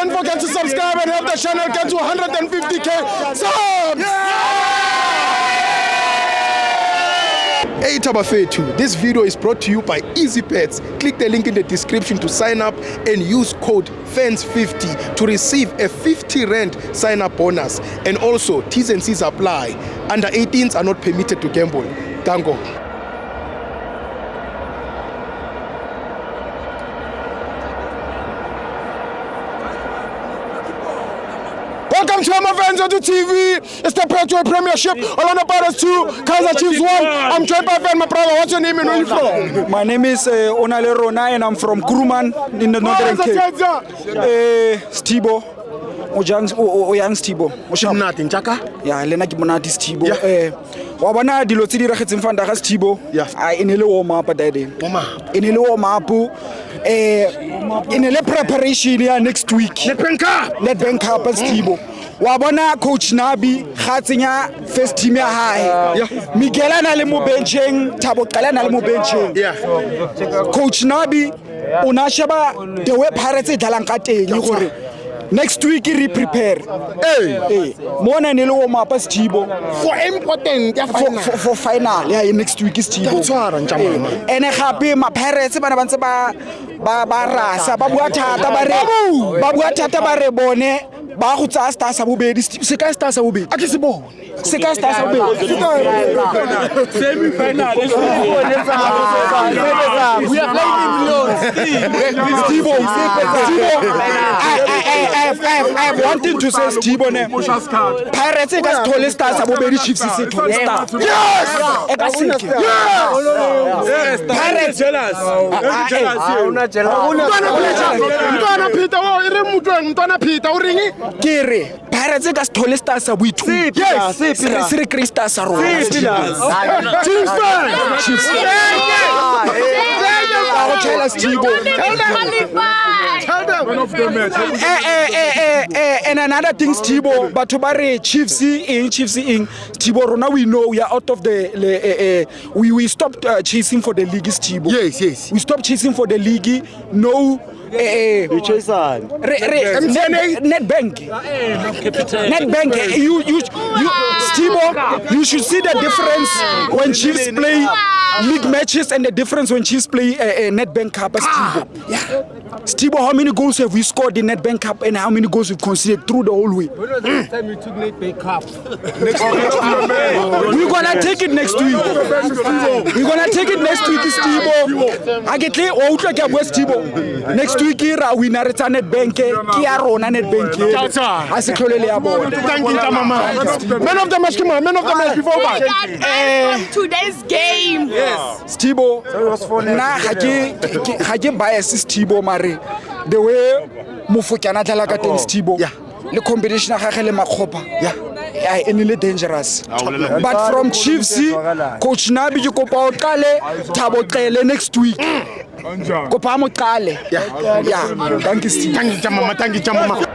don't forget to subscribe and help the channel get to 150k subs. Hey Thaba Wethu, this video is brought to you by EASYBET. Click the link in the description to sign up and use code FANS50 to receive a 50 Rand sign-up bonus. And also, T&Cs apply. Under 18s are not permitted to gamble. Tango. Welcome to FANS Wethu TV. It's the Petro Premiership. Orlando Pirates 2, Kaizer Chiefs 1. I'm joined by my brother. What's your name and where you from? My name is Onale Rona and I'm from Kuruman in the Northern Cape. Stibo. Oyang Stibo. Nothing, Chaka? Yeah, Lena Kimonati Stibo. Wabana diloti di rakhetsi mfanda ga Stibo. I inele warm up daddy. Inele warm up. Inele preparation ya next week. Netbank Cup Stibo. Wabona coach Nabi khatsenya first team ya hae. Miguel na le mo bencheng, Thabo Qala na le mo bencheng. Coach Nabi una sheba the way Pirates e dalang ka teng gore next week re prepare. Mona ne le warm up Stibo For important for final. Yeah, next week is Stibo. Ene gape ma Pirates bana ba ntse ba rasa ba bua thata ba re bone ba go tsa star sa bobedi se ka star sa bobedi a ke se bone se ka star sa bobedi semi final we are playing millions. Stibo I have wanted to say Stibo ne Pirates ka stole star sa bobedi Chiefs se stole star. Yes, Pirates jealous. Mntwana Peter o ire mutweng mntwana Peter o ringi kere Pirates ka stole star sa boithu. Yes, se Krista sa ro Chiefs and another thing Stibo batho ba re Chiefs in Stibo rona we know we are out of the we stopped chasing for the league Stibo. Yes, we stopped chasing for the league. No Netbank. You Stibo, you should see the difference when Chiefs play league matches and the difference when Chiefs play Netbank Cup. Stibo. Yeah. Stibo, how many goals have we scored in Netbank Cup and how many goals we've conceded through the whole way? When was the next time you took Netbank Cup? We're gonna take it next week. We're gonna take it next week, Stibo. I get clear out like Stibo. Next week ra winner at Netbank ke ya rona Netbank. I say clearly about. Thank you, Mama. Man of the match, come on. Man of the match before back. Today's game. Yes. Stibo. Na haje bias Stibo mare. The way Mufokana tla ka teng Stibo. Le combination ga gele makgopa. Yeah, really dangerous. But from Chiefs, Coach Nabi you kopa o qale Thabo Qele next week. Kopa mo qale. Yeah. Thank you, Steve. Thank you, Mama.